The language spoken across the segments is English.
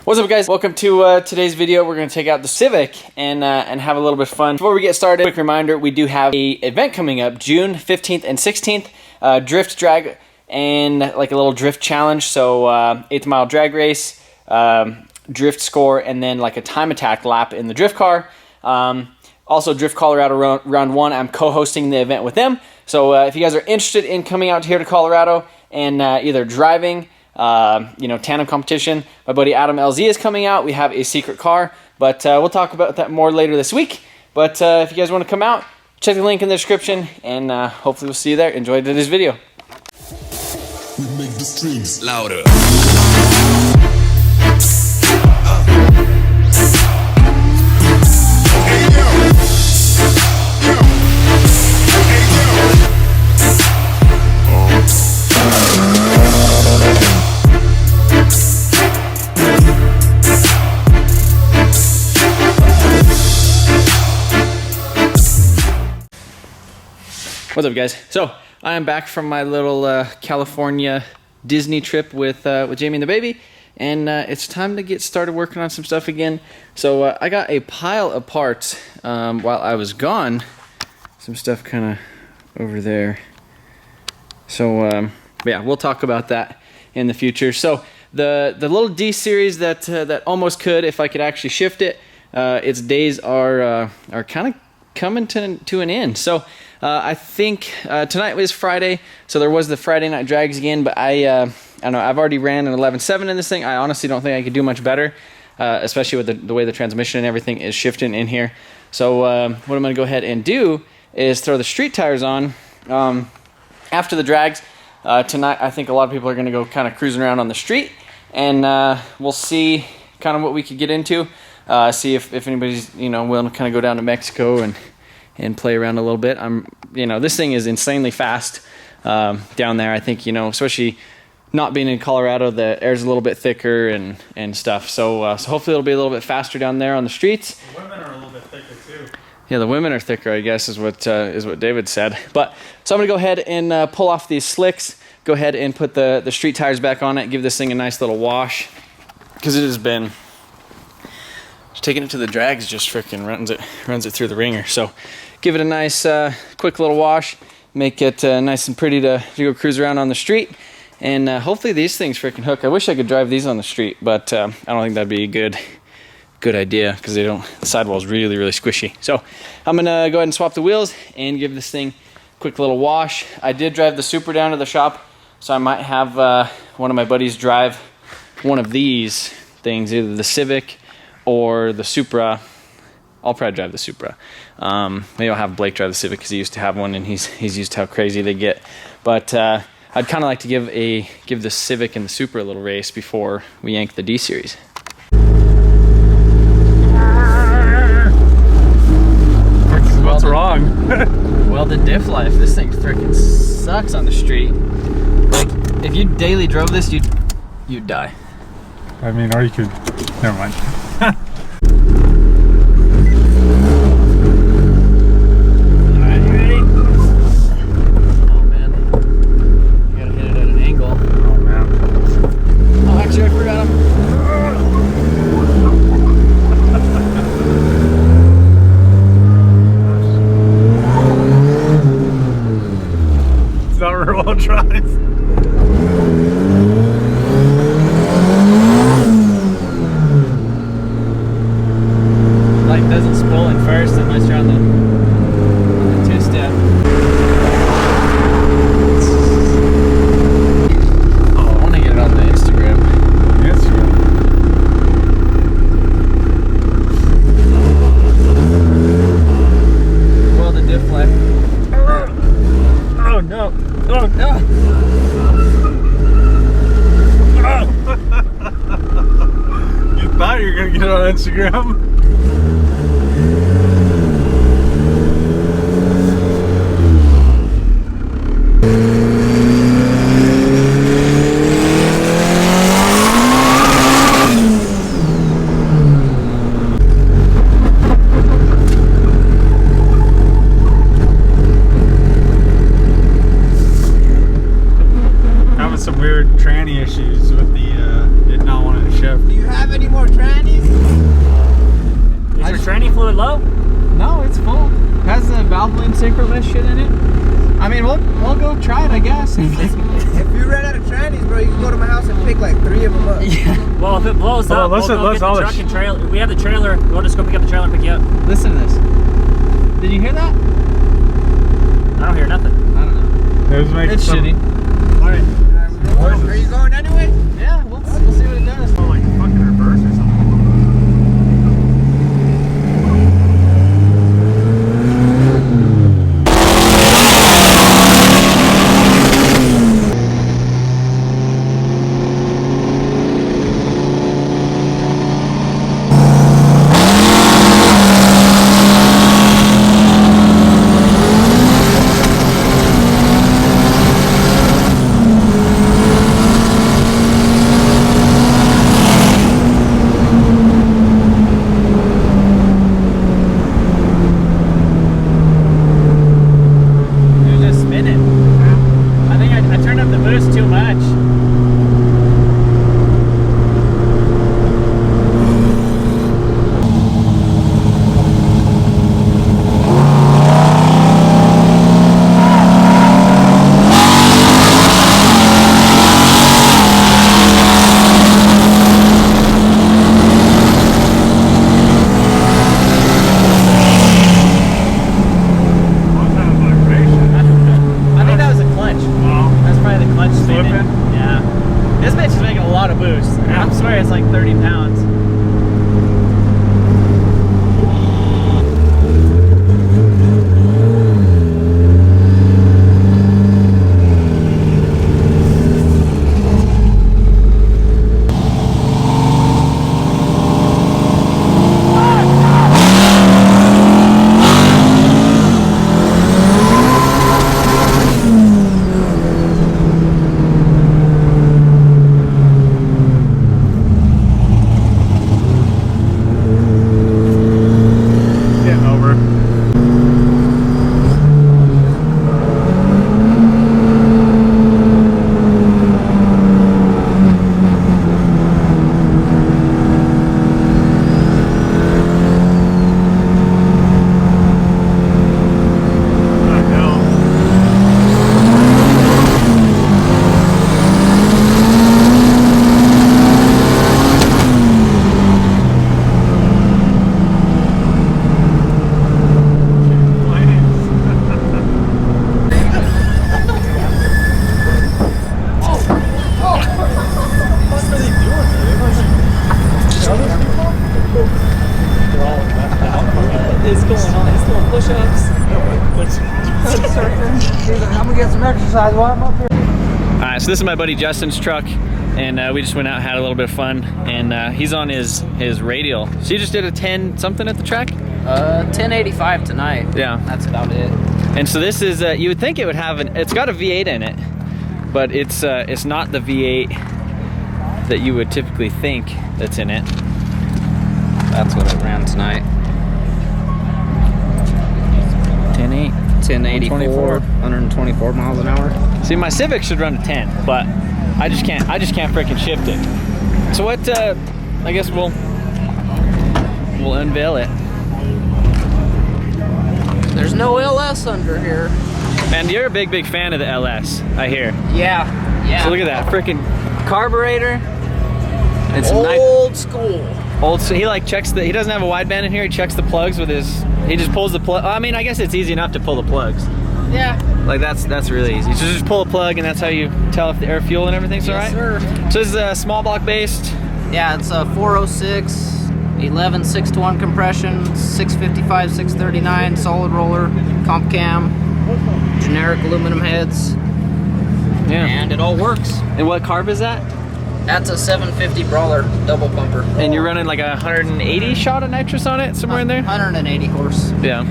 What's up, guys? Welcome to today's video. We're going to take out the Civic and have a little bit of fun. Before we get started, quick reminder, we do have an event coming up June 15th and 16th, drift drag and like a little drift challenge. So 8th mile drag race, drift score, and then like a time attack lap in the drift car. Also Drift Colorado round 1, I'm co-hosting the event with them. So if you guys are interested in coming out here to Colorado and either driving, tandem competition, my buddy Adam LZ is coming out. We have a secret car, but we'll talk about that more later this week. But if you guys want to come out, check the link in the description, and hopefully we'll see you there. Enjoy today's video. We make the streams louder. What's up, guys? So I am back from my little California Disney trip with Jamie and the baby, and it's time to get started working on some stuff again. So I got a pile of parts while I was gone. Some stuff kind of over there. So yeah, we'll talk about that in the future. So the little D series that almost could, if I could actually shift it, its days are kind of coming to an end. So I think tonight was Friday, so there was the Friday night drags again, but I don't know, I've already ran an 11.7 in this thing. I honestly don't think I could do much better, especially with the way the transmission and everything is shifting in here. So what I'm going to go ahead and do is throw the street tires on after the drags. Tonight I think a lot of people are going to go kind of cruising around on the street, and we'll see kind of what we could get into, see if anybody's willing to kind of go down to Mexico and play around a little bit. This thing is insanely fast down there. I think, especially not being in Colorado, the air's a little bit thicker and stuff. So hopefully it'll be a little bit faster down there on the streets. The women are a little bit thicker too. Yeah, the women are thicker, I guess, is what David said. But so I'm gonna go ahead and pull off these slicks. Go ahead and put the street tires back on it. Give this thing a nice little wash, because it has been. Taking it to the drags just freaking runs it through the ringer. So give it a nice quick little wash, make it nice and pretty to go cruise around on the street, and hopefully these things freaking hook. I wish I could drive these on the street, but I don't think that'd be a good idea, because the sidewall's really squishy. So I'm gonna go ahead and swap the wheels and give this thing a quick little wash. I did drive the Supra down to the shop, so I might have one of my buddies drive one of these things, either the Civic or the Supra. I'll probably drive the Supra. Maybe I'll have Blake drive the Civic, because he used to have one and he's used to how crazy they get. But I'd kind of like to give the Civic and the Supra a little race before we yank the D series. What's wrong? Well, the diff life. This thing freaking sucks on the street. Like, if you daily drove this, you'd die. I mean, or you could. Never mind. Instagram. Having some weird tranny issues with the it not wanting to shift. Do you have any more trannies? Is your tranny fluid low? No, it's full. Has the Valvoline synchronous shit in it. I mean, we'll go try it, I guess. If you ran out of trannies, bro, you can go to my house and pick like 3 of them up. Yeah. Well, if it blows up, we'll go get the truck and trailer. We have the trailer. We'll just go pick up the trailer and pick you up. Listen to this. Did you hear that? I don't hear nothing. I don't know. It's shitty. All right. Are you going anyway? Yeah, we'll see what it does. Oh, like fucking reverse or something. I'm gonna get some exercise while I'm up here. Alright, so this is my buddy Justin's truck, and we just went out and had a little bit of fun, and he's on his radial. So you just did a 10 something at the track? 1085 tonight. Yeah. That's about it. And so this is, you would think it would have it's got a V8 in it, but it's not the V8 that you would typically think that's in it. That's what it ran tonight. 10.8. 1084, 124 miles an hour. See, my Civic should run to 10, but I just can't freaking shift it. So what, I guess we'll unveil it. There's no LS under here. Man, you're a big fan of the LS, I hear. Yeah. So look at that, freaking carburetor. It's old school. So he like checks he doesn't have a wideband in here, he checks the plugs with he just pulls the plug. I mean, I guess it's easy enough to pull the plugs. Yeah. Like that's really easy. So just pull a plug and that's how you tell if the air, fuel and everything's all right? Sir. So this is a small block based? Yeah, it's a 406, 11 6-to-1 compression, 655, 639, solid roller, comp cam, generic aluminum heads. Yeah. And it all works. And what carb is that? That's a 750 Brawler double pumper. And you're running like a 180 shot of nitrous on it, somewhere in there? 180 horse. Yeah.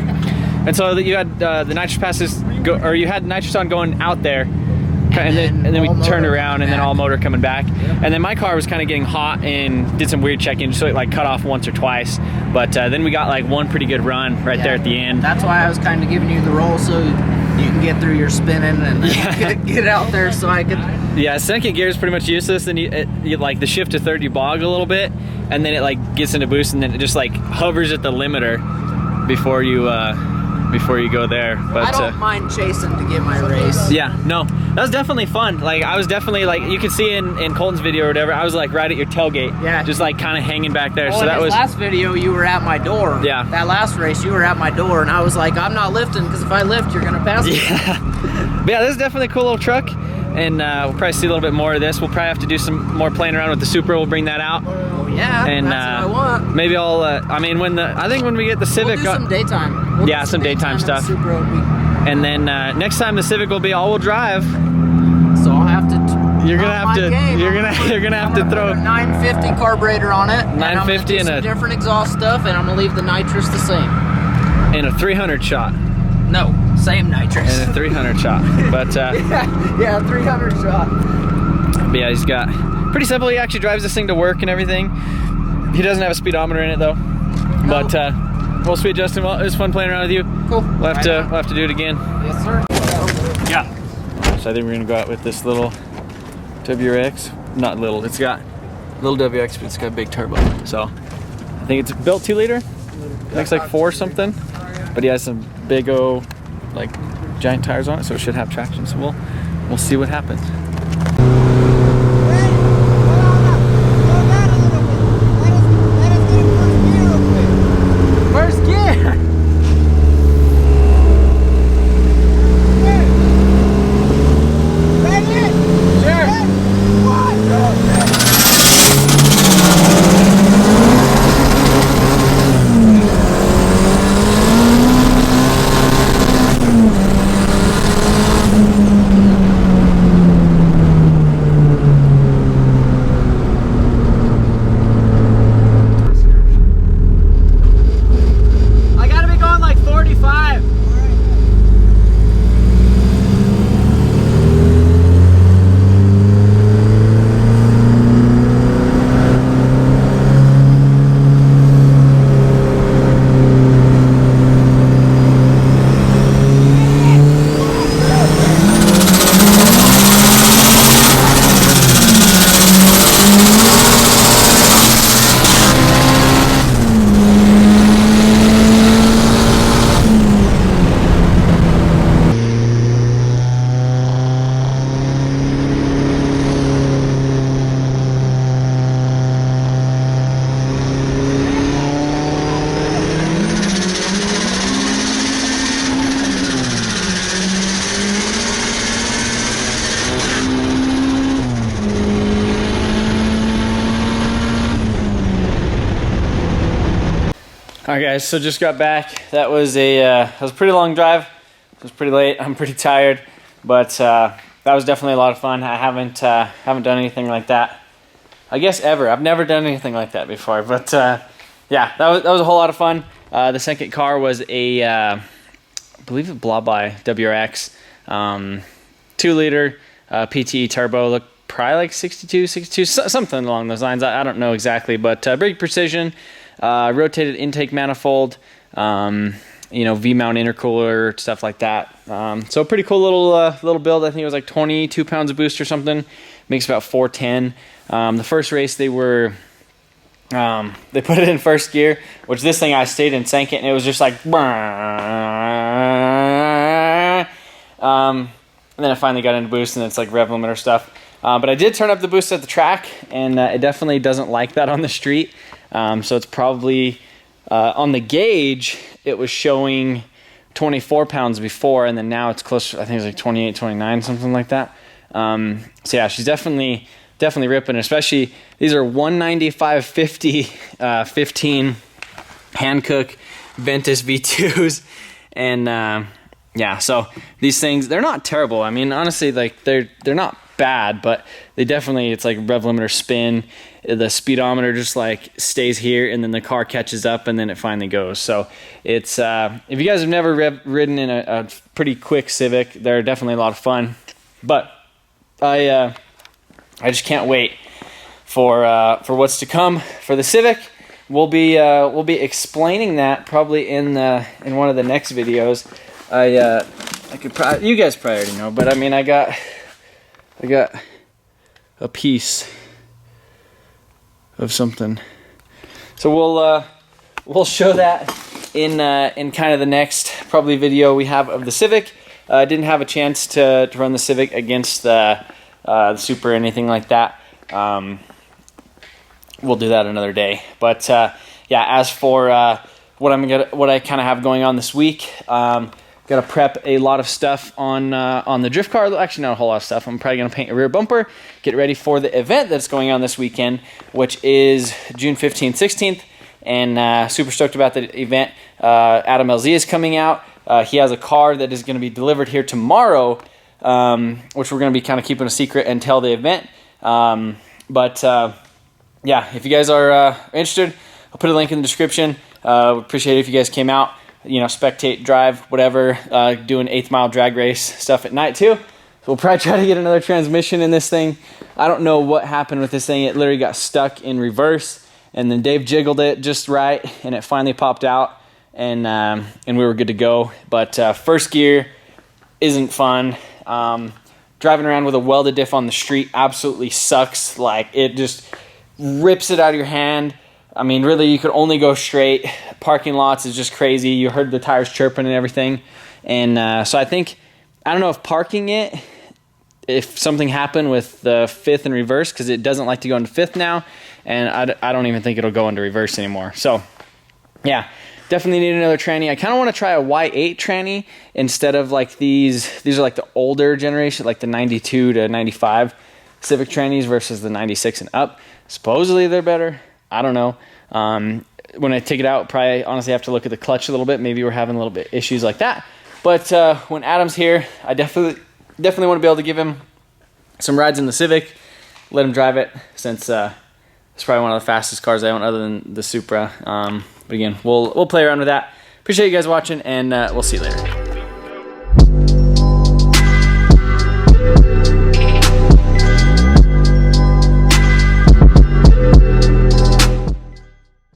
And so you had the nitrous passes or you had nitrous on going out there, and then we turned around and then all motor coming back. Yep. And then my car was kind of getting hot and did some weird checking, so it like cut off once or twice. But then we got like one pretty good run right there at the end. That's why I was kind of giving you the roll so you can can get through your spinning and get out there so I could. Yeah, second gear is pretty much useless. Then you like the shift to third, you bog a little bit, and then it like gets into boost, and then it just like hovers at the limiter before you go there. But I don't mind chasing to get my race. yeah, no, that was definitely fun. Like I was definitely like, you can see in Colton's video or whatever, I was like right at your tailgate. Yeah. Just like kind of hanging back there. Well, So that was last video you were at my door. Yeah. That last race you were at my door, and I was like, I'm not lifting because if I lift, you're gonna pass me. yeah. But yeah, this is definitely a cool little truck, and we'll probably see a little bit more of this. We'll probably have to do some more playing around with the Supra. We'll bring that out. Oh yeah, And that's what I want. maybe I'll. I mean, I think when we get the Civic, We'll do some daytime. We'll Yeah, do some daytime stuff. Supra will be- and then next time the Civic will be all-wheel drive. So I'll have to. You're gonna have to. You're gonna have to throw. Put a 950 carburetor on it. 950 and and a different exhaust stuff, and I'm gonna leave the nitrous the same. in a 300 shot. No, same nitrous. In a 300 shot. But yeah, 300 shot. but yeah, he's got pretty simple. He actually drives this thing to work and everything. He doesn't have a speedometer in it though. But well, sweet Justin, well, it was fun playing around with you. Cool. We'll have to do it again. Yes, sir. Yeah. So I think we're gonna go out with this little WRX. Not little. It's got little WRX, but it's got a big turbo. So I think it's built 2 liter. Looks like 4 something. But he has some big like giant tires on it, so it should have traction. So we'll see what happens. First gear. I gotta be going like 45. Alright guys, so just got back. That was a pretty long drive. It was pretty late. I'm pretty tired, but that was definitely a lot of fun. I haven't done anything like that, I guess, ever. I've never done anything like that before, but yeah, that was a whole lot of fun. The second car was a I believe a Blob WRX, 2 liter PTE turbo. Looked probably like 62, something along those lines. I don't know exactly, but big precision. Rotated intake manifold, you know, V-mount intercooler, stuff like that. So pretty cool little build. I think it was like 22 pounds of boost or something. Makes about 410. The first race they put it in first gear, which this thing I stayed and sank it, and it was just like, and then I finally got into boost, and it's like rev limiter stuff. But I did turn up the boost at the track, and it definitely doesn't like that on the street. So it's probably on the gauge it was showing 24 pounds before, and then now it's closer, I think it's like 28, 29, something like that. So yeah, she's definitely ripping, especially these are 195/50 15 Hankook Ventus V2s, and yeah, so these things, they're not terrible. I mean, honestly, like they're not bad, but they definitely, it's like rev limiter spin. The speedometer just like stays here, and then the car catches up, and then it finally goes. So it's if you guys have never ridden in a pretty quick Civic, they're definitely a lot of fun. But I just can't wait for what's to come for the Civic. We'll be explaining that probably in one of the next videos. I could probably, you guys probably already know, but I mean, I got a piece of something. So we'll show that in kind of the next probably video we have of the Civic. I didn't have a chance to run the Civic against the Super or anything like that. We'll do that another day. But yeah, as for what I kind of have going on this week, gotta prep a lot of stuff on the drift car. Actually, not a whole lot of stuff. I'm probably gonna paint a rear bumper, get ready for the event that's going on this weekend, which is June 15th, 16th, and super stoked about the event. Adam LZ is coming out. He has a car that is going to be delivered here tomorrow, which we're going to be kind of keeping a secret until the event. Yeah, if you guys are interested, I'll put a link in the description. Appreciate it if you guys came out, you know, spectate, drive, whatever, do an 8th mile drag race stuff at night too. So we'll probably try to get another transmission in this thing. I don't know what happened with this thing. It literally got stuck in reverse, and then Dave jiggled it just right, and it finally popped out, and we were good to go. But first gear isn't fun. Driving around with a welded diff on the street absolutely sucks. Like, it just rips it out of your hand. I mean, really, you could only go straight. Parking lots is just crazy. You heard the tires chirping and everything. And so I don't know if parking it, if something happened with the 5th in reverse, because it doesn't like to go into 5th now, and I don't even think it'll go into reverse anymore. So, yeah, definitely need another tranny. I kind of want to try a Y8 tranny instead of like these. These are like the older generation, like the 92 to 95 Civic trannies versus the 96 and up. Supposedly they're better. I don't know. When I take it out, probably honestly have to look at the clutch a little bit. Maybe we're having a little bit issues like that. But when Adam's here, I definitely want to be able to give him some rides in the Civic, let him drive it, since it's probably one of the fastest cars I own other than the Supra. But again, we'll play around with that. Appreciate you guys watching, and we'll see you later.